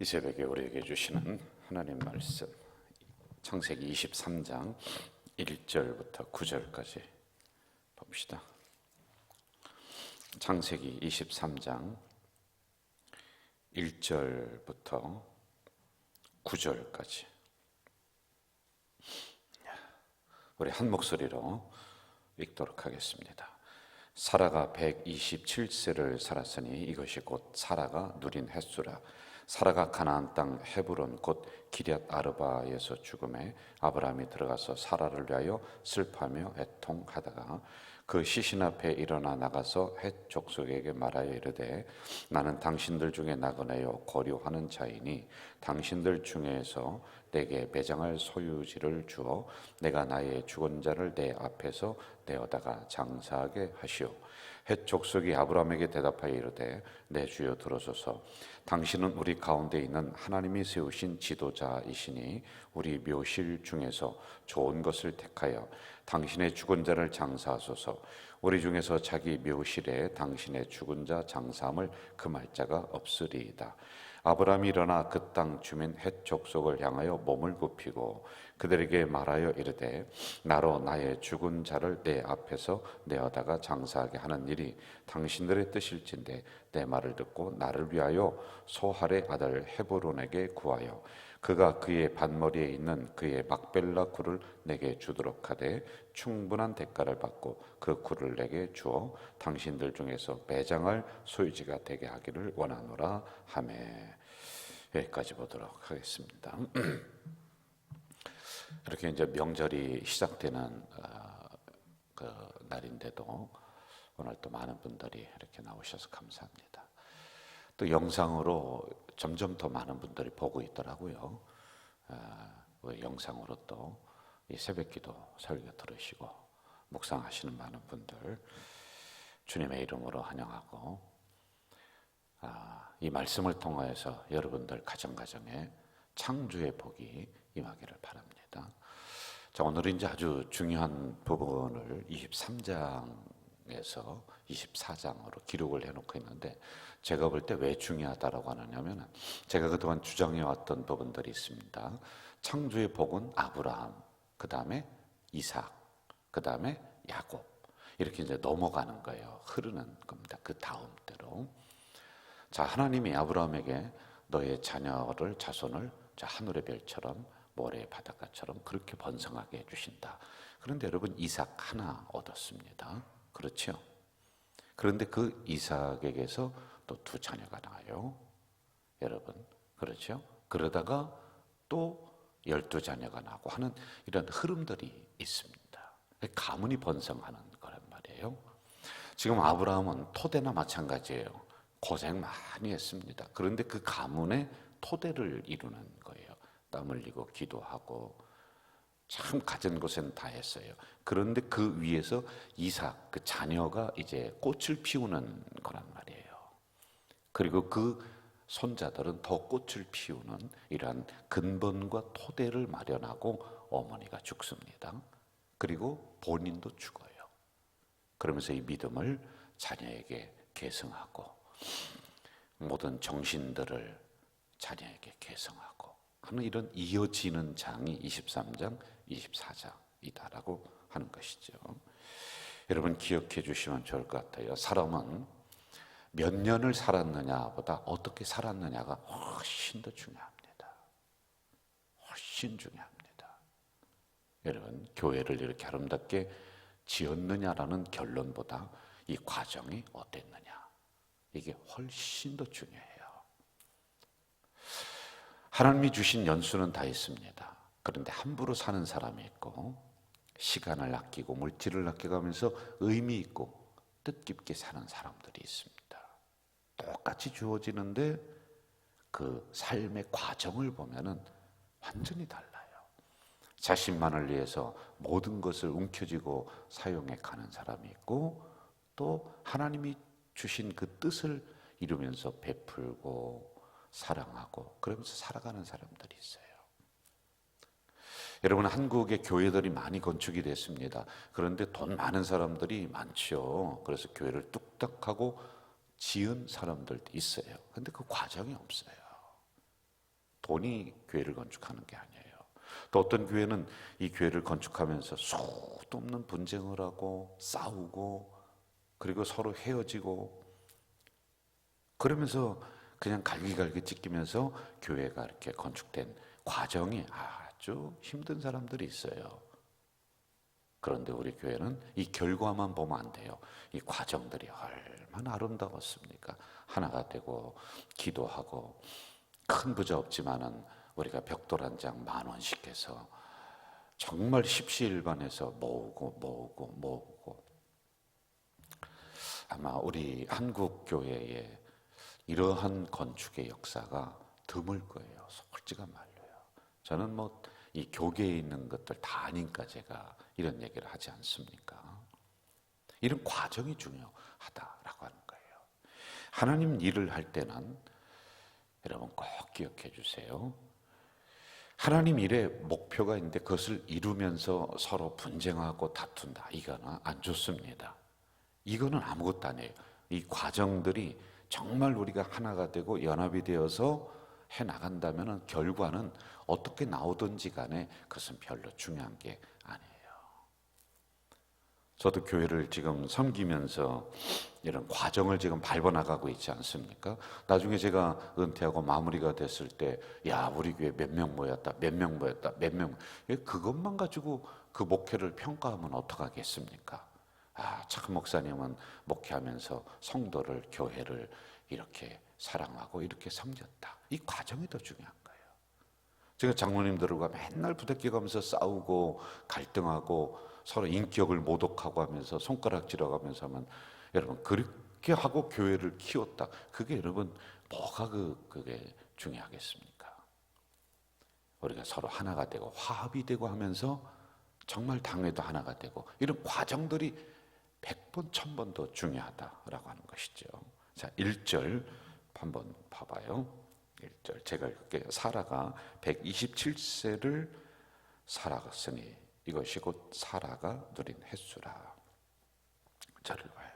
이 새벽에 우리에게 주시는 하나님 말씀, 창세기 23장 1절부터 9절까지 봅시다. 창세기 23장 1절부터 9절까지 우리 한 목소리로 읽도록 하겠습니다. 사라가 127세를 살았으니 이것이 곧 사라가 누린 햇수라. 사라가 가나안 땅 헤브론 곧 기럇 아르바에서 죽음에 아브라함이 들어가서 사라를 위하여 슬퍼하며 애통하다가 그 시신 앞에 일어나 나가서 헷 족속에게 말하여 이르되 나는 당신들 중에 나그네요 거류하는 자이니 당신들 중에서 내게 매장할 소유지를 주어 내가 나의 죽은 자를 내 앞에서 내어다가 장사하게 하시오. 헷 족속이 아브라함에게 대답하여 이르되 내 주여 들으소서. 당신은 우리 가운데 있는 하나님이 세우신 지도자이시니 우리 묘실 중에서 좋은 것을 택하여 당신의 죽은 자를 장사하소서. 우리 중에서 자기 묘실에 당신의 죽은 자 장사함을 금할 자가 없으리이다. 아브라함이 일어나 그 땅 주민 헷 족속을 향하여 몸을 굽히고 그들에게 말하여 이르되 나로 나의 죽은 자를 내 앞에서 내어다가 장사하게 하는 일이 당신들의 뜻일진데 내 말을 듣고 나를 위하여 소할의 아들 헤브론에게 구하여 그가 그의 밭머리에 있는 그의 막벨라 굴을 내게 주도록 하되 충분한 대가를 받고 그 굴을 내게 주어 당신들 중에서 매장할 소유지가 되게 하기를 원하노라 하매. 여기까지 보도록 하겠습니다. 이렇게 이제 명절이 시작되는 그 날인데도 오늘 또 많은 분들이 이렇게 나오셔서 감사합니다. 또 영상으로 점점 더 많은 분들이 보고 있더라고요. 영상으로 또 이 새벽기도 설교 들으시고 묵상하시는 많은 분들 주님의 이름으로 환영하고 이 말씀을 통하여서 여러분들 가정가정에 창조의 복이 임하기를 바랍니다. 자, 오늘은 이제 아주 중요한 부분을 23장에서 24장으로 기록을 해놓고 있는데 제가 볼 때 왜 중요하다라고 하느냐면 제가 그동안 주장해왔던 부분들이 있습니다. 창조의 복은 아브라함, 그 다음에 이삭, 그 다음에 야곱 이렇게 이제 넘어가는 거예요. 흐르는 겁니다. 그 다음 대로. 자, 하나님이 아브라함에게 너의 자녀를 자손을 하늘의 별처럼 모래의 바닷가처럼 그렇게 번성하게 해주신다. 그런데 여러분 이삭 하나 얻었습니다. 그렇죠? 그런데 그 이삭에게서 또 두 자녀가 나와요. 여러분 그렇죠? 그러다가 또 12자녀가 나고 하는 이런 흐름들이 있습니다. 가문이 번성하는 거란 말이에요. 지금 아브라함은 토대나 마찬가지예요. 고생 많이 했습니다. 그런데 그 가문의 토대를 이루는 거예요. 땀 흘리고 기도하고 참 가진 곳엔 다 했어요. 그런데 그 위에서 이삭 그 자녀가 이제 꽃을 피우는 거란 말이에요. 그리고 그 손자들은 더 꽃을 피우는 이러한 근본과 토대를 마련하고 어머니가 죽습니다. 그리고 본인도 죽어요. 그러면서 이 믿음을 자녀에게 계승하고 모든 정신들을 자녀에게 계승하고 하는 이런 이어지는 장이 23장, 24장이다라고 하는 것이죠. 여러분 기억해 주시면 좋을 것 같아요. 사람은 몇 년을 살았느냐보다 어떻게 살았느냐가 훨씬 더 중요합니다. 훨씬 중요합니다. 여러분 교회를 이렇게 아름답게 지었느냐라는 결론보다 이 과정이 어땠느냐 이게 훨씬 더 중요해요. 하나님이 주신 연수는 다 있습니다. 그런데 함부로 사는 사람이 있고 시간을 아끼고 물질을 아껴가면서 의미 있고 뜻깊게 사는 사람들이 있습니다. 똑같이 주어지는데 그 삶의 과정을 보면은 완전히 달라요. 자신만을 위해서 모든 것을 움켜쥐고 사용해 가는 사람이 있고 또 하나님이 주신 그 뜻을 이루면서 베풀고 사랑하고 그러면서 살아가는 사람들이 있어요. 여러분 한국의 교회들이 많이 건축이 됐습니다. 그런데 돈 많은 사람들이 많죠. 그래서 교회를 뚝딱 하고 지은 사람들도 있어요. 그런데 그 과정이 없어요. 돈이 교회를 건축하는 게 아니에요. 또 어떤 교회는 이 교회를 건축하면서 수도 없는 분쟁을 하고 싸우고 그리고 서로 헤어지고 그러면서 그냥 갈기갈기 찢기면서 교회가 이렇게 건축된 과정이 아주 힘든 사람들이 있어요. 그런데 우리 교회는 이 결과만 보면 안 돼요. 이 과정들이 얼마나 아름다웠습니까? 하나가 되고 기도하고 큰 부자 없지만은 우리가 벽돌 한 장 10,000원씩 해서 정말 십시일반해서 모으고 아마 우리 한국 교회에 이러한 건축의 역사가 드물 거예요. 솔직한 말로요. 저는 뭐 이 교계에 있는 것들 다 아니까 제가 이런 얘기를 하지 않습니까? 이런 과정이 중요하다라고 하는 거예요. 하나님 일을 할 때는 여러분 꼭 기억해 주세요. 하나님 일에 목표가 있는데 그것을 이루면서 서로 분쟁하고 다툰다. 이거는 안 좋습니다. 이거는 아무것도 아니에요. 이 과정들이 정말 우리가 하나가 되고 연합이 되어서 해 나간다면 결과는 어떻게 나오든지 간에 그것은 별로 중요한 게 아니에요. 저도 교회를 지금 섬기면서 이런 과정을 지금 밟아나가고 있지 않습니까? 나중에 제가 은퇴하고 마무리가 됐을 때, 야, 우리 교회 몇 명 모였다, 몇 명. 그것만 가지고 그 목회를 평가하면 어떡하겠습니까? 아, 참 목사님은 목회하면서 성도를, 교회를 이렇게 사랑하고 이렇게 섬겼다. 이 과정이 더 중요한 거예요. 제가 장로님들과 맨날 부대껴가면서 싸우고 갈등하고 서로 인격을 모독하고 하면서 손가락질하고 하면서 하면 여러분 그렇게 하고 교회를 키웠다. 그게 여러분 뭐가 그게 중요하겠습니까? 우리가 서로 하나가 되고 화합이 되고 하면서 정말 당회도 하나가 되고 이런 과정들이 100번, 1000번 더 중요하다라고 하는 것이죠. 자, 1절 한번 봐봐요. 1절 제가 읽을게요. 사라가 127세를 살아갔으니 이것이 곧 사라가 누린 횟수라. 저를 봐요.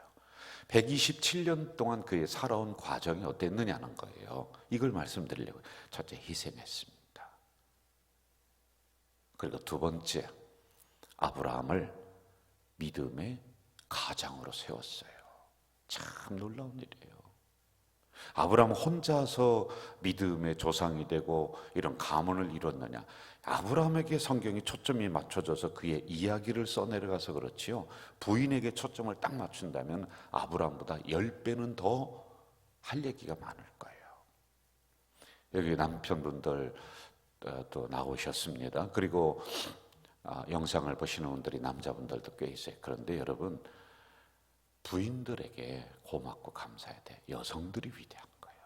127년 동안 그의 살아온 과정이 어땠느냐는 거예요. 이걸 말씀드리려고. 첫째, 희생했습니다. 그리고 두 번째, 아브라함을 믿음의 가장으로 세웠어요. 참 놀라운 일이에요. 아브라함 혼자서 믿음의 조상이 되고 이런 가문을 이뤘느냐? 아브라함에게 성경이 초점이 맞춰져서 그의 이야기를 써내려가서 그렇지요. 부인에게 초점을 딱 맞춘다면 아브라함보다 10배는 더 할 얘기가 많을 거예요. 여기 남편분들 또 나오셨습니다. 그리고 영상을 보시는 분들이 남자분들도 꽤 있어요. 그런데 여러분 부인들에게 고맙고 감사해야 돼. 여성들이 위대한 거예요.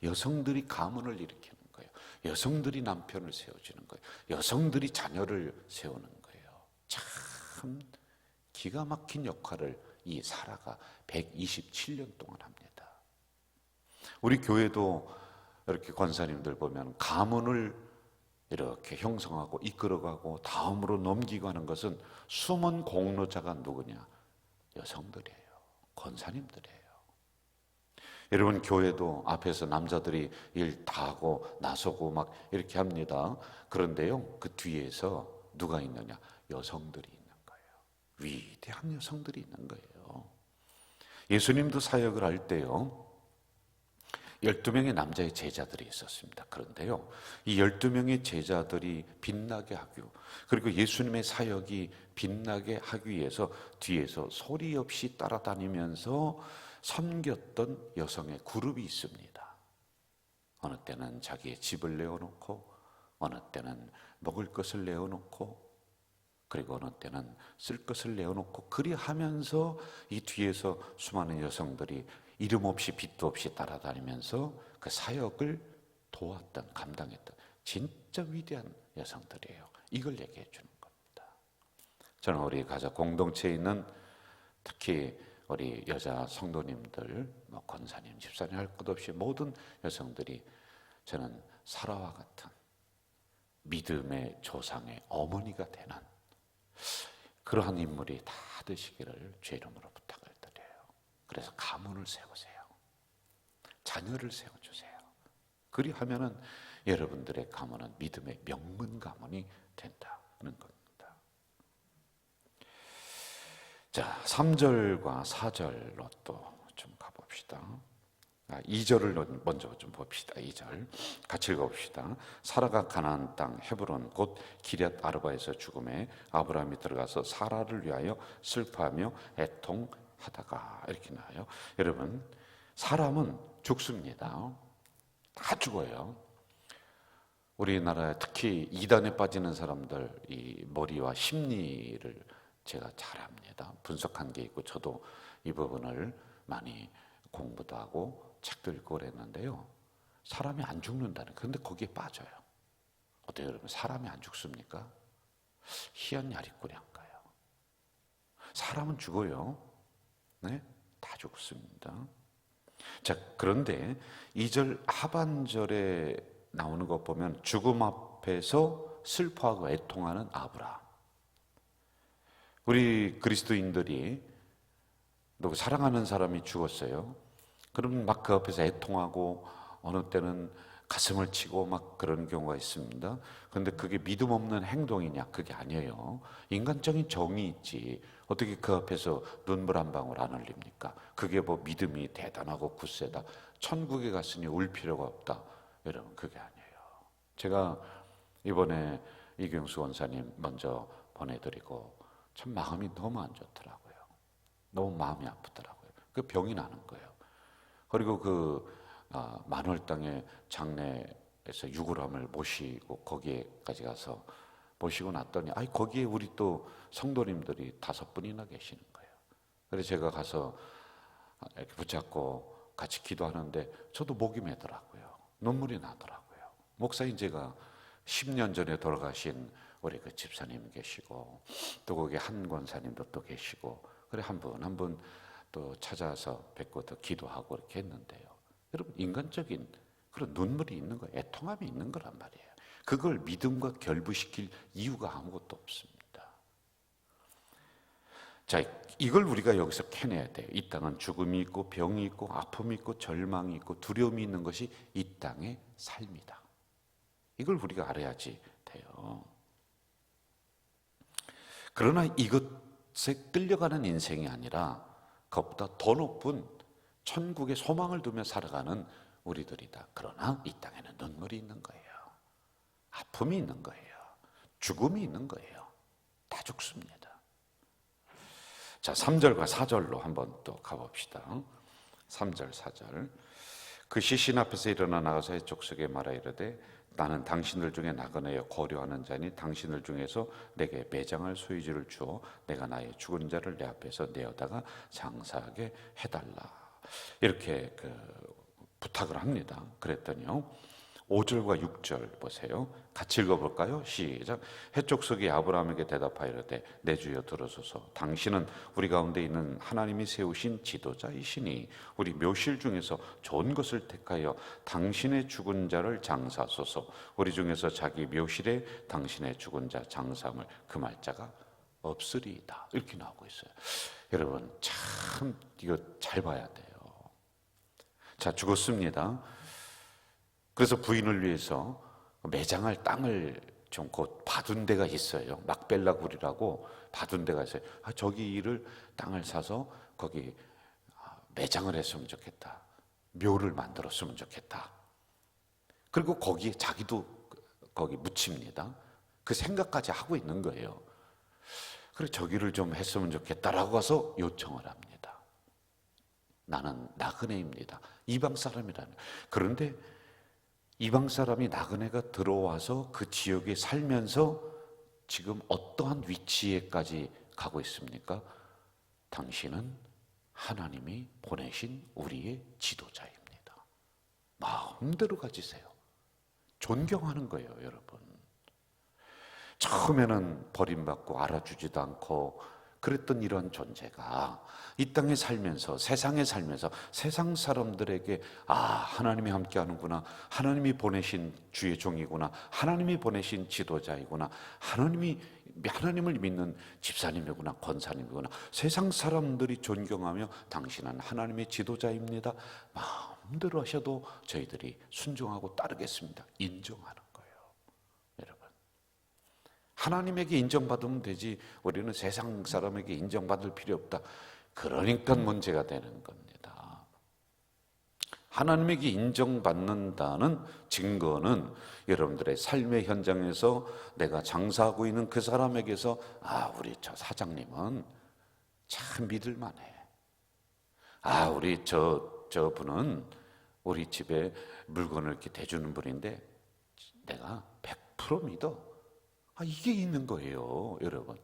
여성들이 가문을 일으키는 거예요. 여성들이 남편을 세워주는 거예요. 여성들이 자녀를 세우는 거예요. 참 기가 막힌 역할을 이 사라가 127년 동안 합니다. 우리 교회도 이렇게 권사님들 보면 가문을 이렇게 형성하고 이끌어가고 다음으로 넘기고 하는 것은 숨은 공로자가 누구냐? 여성들이에요. 권사님들이에요. 여러분 교회도 앞에서 남자들이 일 다 하고 나서고 막 이렇게 합니다. 그런데요, 그 뒤에서 누가 있느냐? 여성들이 있는 거예요. 위대한 여성들이 있는 거예요. 예수님도 사역을 할 때요, 12명의 남자의 제자들이 있었습니다. 그런데요, 이 12명의 제자들이 빛나게 하기, 그리고 예수님의 사역이 빛나게 하기 위해서 뒤에서 소리 없이 따라다니면서 섬겼던 여성의 그룹이 있습니다. 어느 때는 자기의 집을 내어놓고, 어느 때는 먹을 것을 내어놓고, 그리고 어느 때는 쓸 것을 내어놓고, 그리 하면서 이 뒤에서 수많은 여성들이 이름 없이 빛도 없이 따라다니면서 그 사역을 도왔던, 감당했던 진짜 위대한 여성들이에요. 이걸 얘기해 주는 겁니다. 저는 우리 가족 공동체에 있는 특히 우리 여자 성도님들, 권사님, 집사님 할 것 없이 모든 여성들이 저는 사라와 같은 믿음의 조상의 어머니가 되는 그러한 인물이 다 되시기를 주의 이름으로 부탁을 드려요. 그래서 가문을 세우세요. 자녀를 세워주세요. 그리하면은 여러분들의 가문은 믿음의 명문 가문이 된다는 겁니다. 자, 3절과 4절로 또 좀 가봅시다. 2절을 먼저 좀 봅시다. 2절 같이 읽어봅시다. 사라가 가나안 땅 헤브론 곧 기럇 아르바에서 죽음에 아브라함이 들어가서 사라를 위하여 슬퍼하며 애통하다가 이렇게 나와요. 여러분, 사람은 죽습니다. 다 죽어요. 우리나라에 특히 이단에 빠지는 사람들 이 머리와 심리를 제가 잘 압니다. 분석한 게 있고 저도 이 부분을 많이 공부도 하고 책도 읽고 그랬는데요. 사람이 안 죽는다는, 그런데 거기에 빠져요. 어때요, 여러분? 사람이 안 죽습니까? 희한 야리꾸리한가요? 사람은 죽어요. 네, 다 죽습니다. 자, 그런데 2절 하반절에 나오는 것 보면 죽음 앞에서 슬퍼하고 애통하는 아브라함. 우리 그리스도인들이 또 사랑하는 사람이 죽었어요. 그럼 막 그 앞에서 애통하고 어느 때는 가슴을 치고 막 그런 경우가 있습니다. 그런데 그게 믿음 없는 행동이냐? 그게 아니에요. 인간적인 정이 있지. 어떻게 그 앞에서 눈물 한 방울 안 흘립니까? 그게 뭐 믿음이 대단하고 굳세다. 천국에 갔으니 울 필요가 없다. 여러분, 그게 아니에요. 제가 이번에 이경수 원사님 먼저 보내드리고 참 마음이 너무 안 좋더라고요. 너무 마음이 아프더라고요. 그 병이 나는 거예요. 그리고 그 만월 땅의 장례에서 유골함을 모시고 거기에까지 가서 모시고 났더니 거기에 우리 또 성도님들이 5분이나 계시는 거예요. 그래서 제가 가서 이렇게 붙잡고 같이 기도하는데 저도 목이 메더라고요. 눈물이 나더라고요. 목사님, 제가 10년 전에 돌아가신 우리 그 집사님 계시고 또 거기 한 권사님도 또 계시고 그래 한 분 또 찾아서 뵙고 또 기도하고 이렇게 했는데요. 여러분, 인간적인 그런 눈물이 있는 거예요. 애통함이 있는 거란 말이에요. 그걸 믿음과 결부시킬 이유가 아무것도 없습니다. 자, 이걸 우리가 여기서 캐내야 돼요. 이 땅은 죽음이 있고 병이 있고 아픔이 있고 절망이 있고 두려움이 있는 것이 이 땅의 삶이다. 이걸 우리가 알아야지 돼요. 그러나 이것에 끌려가는 인생이 아니라 그것보다 더 높은 천국의 소망을 두며 살아가는 우리들이다. 그러나 이 땅에는 눈물이 있는 거예요. 아픔이 있는 거예요. 죽음이 있는 거예요. 다 죽습니다. 자, 3절과 4절로 한번 또 가봅시다. 3절, 4절. 그 시신 앞에서 일어나 나가서 해족속에 말하 이르되 나는 당신들 중에 나그네여 거류하는 자니 당신들 중에서 내게 매장할 소유지를 주어 내가 나의 죽은 자를 내 앞에서 내어다가 장사하게 해달라. 이렇게 부탁을 합니다. 그랬더니요, 5절과 6절 보세요. 같이 읽어볼까요? 시작. 해족속이 아브라함에게 대답하이르되 내 주여 들으소서. 당신은 우리 가운데 있는 하나님이 세우신 지도자이시니 우리 묘실 중에서 좋은 것을 택하여 당신의 죽은 자를 장사하소서. 우리 중에서 자기 묘실에 당신의 죽은 자 장사함을 금할 자가 없으리이다. 이렇게 나오고 있어요. 여러분, 참 이거 잘 봐야 돼요. 자, 죽었습니다. 그래서 부인을 위해서 매장할 땅을 좀 곧 받은 데가 있어요. 막벨라 굴이라고 받은 데가 있어요. 저기 이를 땅을 사서 거기 매장을 했으면 좋겠다. 묘를 만들었으면 좋겠다. 그리고 거기에 자기도 거기 묻힙니다. 그 생각까지 하고 있는 거예요. 그래, 저기를 좀 했으면 좋겠다라고 해서 요청을 합니다. 나는 나그네입니다. 이방 사람이라는. 그런데 이방 사람이 나그네가 들어와서 그 지역에 살면서 지금 어떠한 위치에까지 가고 있습니까? 당신은 하나님이 보내신 우리의 지도자입니다. 마음대로 가지세요. 존경하는 거예요, 여러분. 처음에는 버림받고 알아주지도 않고 그랬던 이런 존재가 이 땅에 살면서, 세상에 살면서 세상 사람들에게 하나님이 함께 하는구나, 하나님이 보내신 주의 종이구나, 하나님이 보내신 지도자이구나, 하나님을 믿는 집사님이구나, 권사님이구나, 세상 사람들이 존경하며 당신은 하나님의 지도자입니다. 마음대로 하셔도 저희들이 순종하고 따르겠습니다. 인정하는 거예요. 여러분, 하나님에게 인정받으면 되지 우리는 세상 사람에게 인정받을 필요 없다. 그러니까 문제가 되는 겁니다. 하나님에게 인정받는다는 증거는 여러분들의 삶의 현장에서 내가 장사하고 있는 그 사람에게서 우리 저 사장님은 참 믿을만해. 우리 저분은 우리 집에 물건을 이렇게 대주는 분인데 내가 100% 믿어. 이게 있는 거예요, 여러분.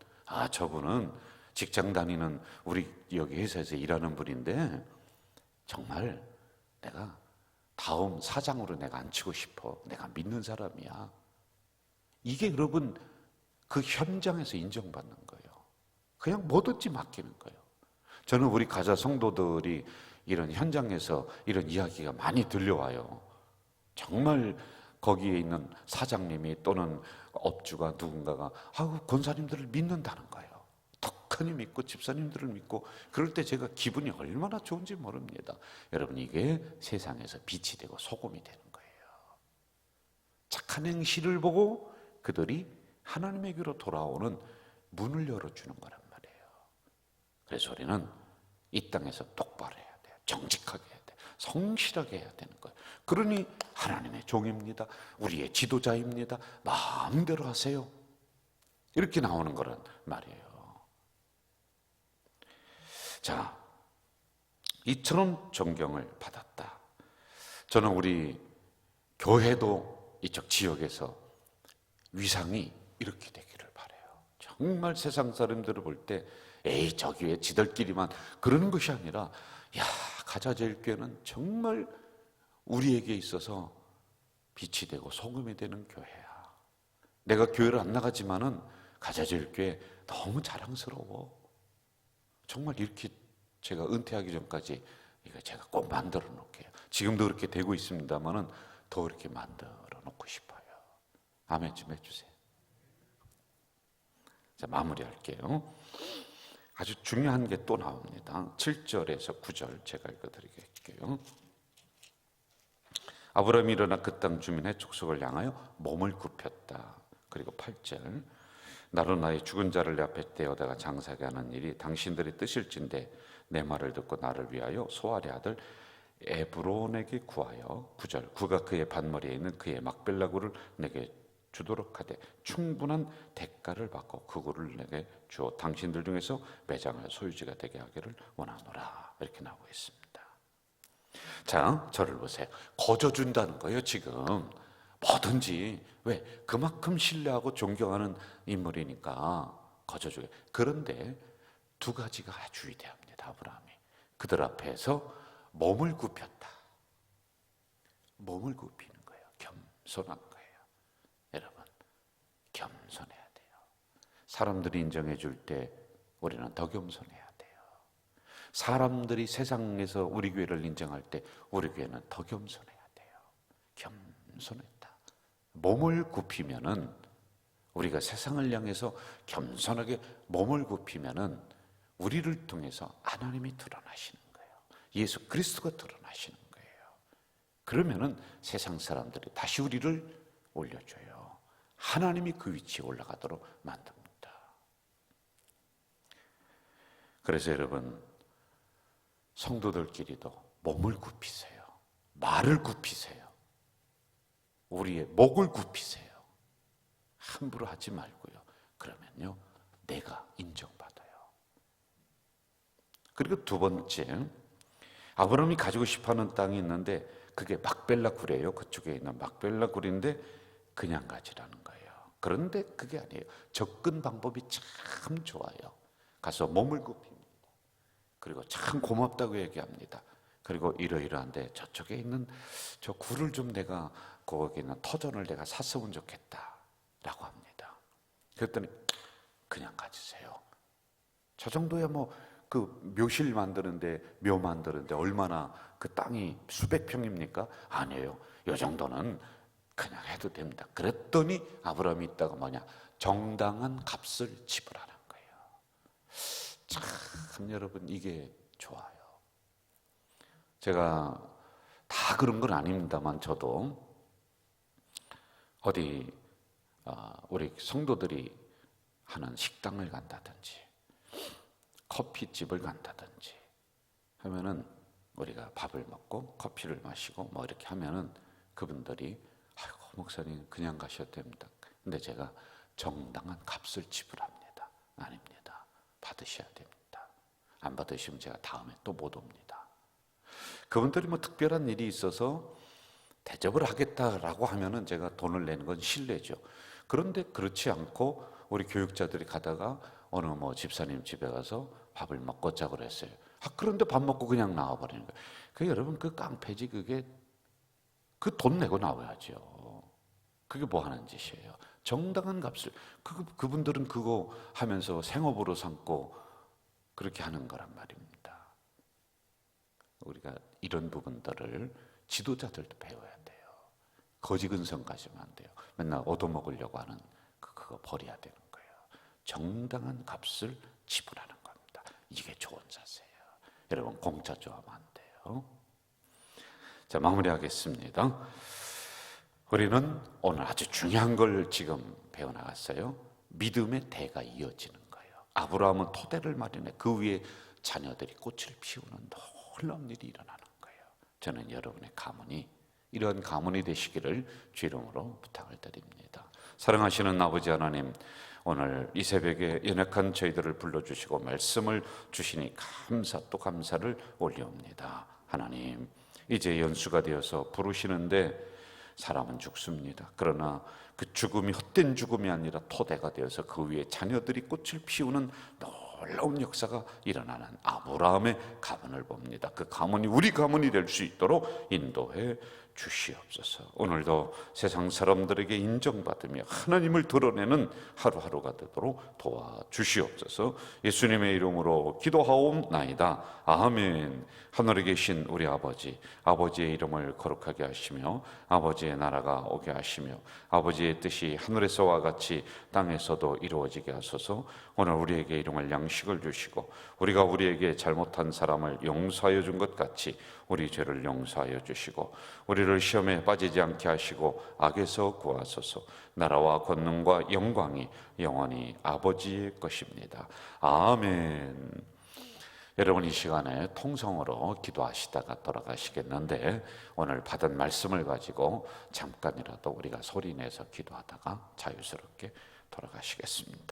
저분은 직장 다니는 우리 여기 회사에서 일하는 분인데 정말 내가 다음 사장으로 내가 앉히고 싶어. 내가 믿는 사람이야. 이게 여러분 그 현장에서 인정받는 거예요. 그냥 뭐든지 맡기는 거예요. 저는 우리 가자 성도들이 이런 현장에서 이런 이야기가 많이 들려와요. 정말 거기에 있는 사장님이 또는 업주가 누군가가 권사님들을 믿는다는 거예요. 덕하니 믿고 집사님들을 믿고 그럴 때 제가 기분이 얼마나 좋은지 모릅니다. 여러분, 이게 세상에서 빛이 되고 소금이 되는 거예요. 착한 행실을 보고 그들이 하나님에게로 돌아오는 문을 열어주는 거란 말이에요. 그래서 우리는 이 땅에서 똑바로 해야 돼요. 정직하게 해야 돼요. 성실하게 해야 되는 거예요. 그러니 하나님의 종입니다. 우리의 지도자입니다. 마음대로 하세요. 이렇게 나오는 거란 말이에요. 자, 이처럼 존경을 받았다. 저는 우리 교회도 이쪽 지역에서 위상이 이렇게 되기를 바라요. 정말 세상 사람들을 볼 때 저기 왜 지들끼리만 그러는 것이 아니라 가자제일교회는 정말 우리에게 있어서 빛이 되고 소금이 되는 교회야. 내가 교회를 안 나가지만은 가자제일교회 너무 자랑스러워. 정말 이렇게 제가 은퇴하기 전까지 이거 제가 꼭 만들어 놓을게요. 지금도 그렇게 되고 있습니다만은 더 이렇게 만들어 놓고 싶어요. 아멘 좀 해주세요. 자, 마무리할게요. 아주 중요한 게 또 나옵니다. 7절에서 9절 제가 읽어드리겠게요. 아브라함이 일어나 그 땅 주민의 족속을 향하여 몸을 굽혔다. 그리고 8절, 나로 나의 죽은 자를 내 앞에 떼어다가 장사하게 하는 일이 당신들의 뜻일진데 내 말을 듣고 나를 위하여 소알의 아들 에브론에게 구하여 9절, 그가 그의 반머리에 있는 그의 막벨라굴을 내게 주도록 하되 충분한 대가를 받고 그 굴을 내게 주어 당신들 중에서 매장을 소유지가 되게 하기를 원하노라. 이렇게 나오고 있습니다. 자, 저를 보세요. 거저준다는 거예요. 지금 뭐든지. 왜? 그만큼 신뢰하고 존경하는 인물이니까 거저주게. 그런데 두 가지가 아주 위대합니다. 아브라함이 그들 앞에서 몸을 굽혔다. 몸을 굽히는 거예요. 겸손한 거예요. 여러분, 겸손해야 돼요. 사람들이 인정해 줄 때 우리는 더 겸손해야 돼요. 사람들이 세상에서 우리 교회를 인정할 때 우리 교회는 더 겸손해야 돼요. 겸손했다. 몸을 굽히면은 우리가 세상을 향해서 겸손하게 몸을 굽히면은 우리를 통해서 하나님이 드러나시는 거예요. 예수 그리스도가 드러나시는 거예요. 그러면은 세상 사람들이 다시 우리를 올려줘요. 하나님이 그 위치에 올라가도록 만듭니다. 그래서 여러분, 성도들끼리도 몸을 굽히세요. 말을 굽히세요. 우리의 목을 굽히세요. 함부로 하지 말고요. 그러면요, 내가 인정받아요. 그리고 두 번째, 아브라함이 가지고 싶어하는 땅이 있는데 그게 막벨라 굴이에요. 그쪽에 있는 막벨라 굴인데 그냥 가지라는 거예요. 그런데 그게 아니에요. 접근 방법이 참 좋아요. 가서 몸을 굽힙니다. 그리고 참 고맙다고 얘기합니다. 그리고 이러이러한데 저쪽에 있는 저 굴을 좀 내가 거기 있는 터전을 내가 샀으면 좋겠다 라고 합니다. 그랬더니 그냥 가지세요. 저 정도야 뭐 그 묘실 만드는데 묘 만드는데 얼마나 그 땅이 수백 평입니까? 아니에요. 이 정도는 그냥 해도 됩니다. 그랬더니 아브라함이 있다가 뭐냐? 정당한 값을 지불하는 거예요. 참 여러분 이게 좋아요. 제가 다 그런 건 아닙니다만 저도 어디 우리 성도들이 하는 식당을 간다든지 커피집을 간다든지 하면은 우리가 밥을 먹고 커피를 마시고 뭐 이렇게 하면은 그분들이 아이고 목사님 그냥 가셔도 됩니다. 근데 제가 정당한 값을 지불합니다. 아닙니다. 받으셔야 됩니다. 안 받으시면 제가 다음에 또 못 옵니다. 그분들이 뭐 특별한 일이 있어서 대접을 하겠다라고 하면은 제가 돈을 내는 건 신뢰죠. 그런데 그렇지 않고 우리 교육자들이 가다가 어느 뭐 집사님 집에 가서 밥을 먹고 자고 그랬어요. 그런데 밥 먹고 그냥 나와버리는 거예요. 여러분 그 깡패지 그게 그 돈 내고 나와야죠. 그게 뭐 하는 짓이에요. 정당한 값을 그분들은 그거 하면서 생업으로 삼고 그렇게 하는 거란 말입니다. 우리가 이런 부분들을 지도자들도 배워야 돼요. 거지 근성 가지면 안 돼요. 맨날 얻어먹으려고 하는 그거 버려야 되는 거예요. 정당한 값을 지불하는 겁니다. 이게 좋은 자세예요. 여러분 공짜 좋아하면 안 돼요. 자, 마무리하겠습니다. 우리는 오늘 아주 중요한 걸 지금 배워나갔어요. 믿음의 대가 이어지는 거예요. 아브라함은 토대를 마련해 그 위에 자녀들이 꽃을 피우는 놀라운 일이 일어나는 거예요. 저는 여러분의 가문이 이런 가문이 되시기를 주 이름으로 부탁을 드립니다. 사랑하시는 아버지 하나님, 오늘 이 새벽에 연약한 저희들을 불러주시고 말씀을 주시니 감사 또 감사를 올려옵니다. 하나님, 이제 연수가 되어서 부르시는데 사람은 죽습니다. 그러나 그 죽음이 헛된 죽음이 아니라 토대가 되어서 그 위에 자녀들이 꽃을 피우는 놀라운 역사가 일어나는 아브라함의 가문을 봅니다. 그 가문이 우리 가문이 될 수 있도록 인도해 주시옵소서. 오늘도 세상 사람들에게 인정받으며 하나님을 드러내는 하루하루가 되도록 도와주시옵소서. 예수님의 이름으로 기도하옵나이다. 아멘. 하늘에 계신 우리 아버지, 아버지의 이름을 거룩하게 하시며 아버지의 나라가 오게 하시며 아버지의 뜻이 하늘에서와 같이 땅에서도 이루어지게 하소서. 오늘 우리에게 일용할 양식을 주시고 우리가 우리에게 잘못한 사람을 용서하여 준 것 같이 우리 죄를 용서하여 주시고 우리를 시험에 빠지지 않게 하시고 악에서 구하소서. 나라와 권능과 영광이 영원히 아버지의 것입니다. 아멘. 여러분 이 시간에 통성으로 기도하시다가 돌아가시겠는데 오늘 받은 말씀을 가지고 잠깐이라도 우리가 소리내서 기도하다가 자유스럽게 돌아가시겠습니다.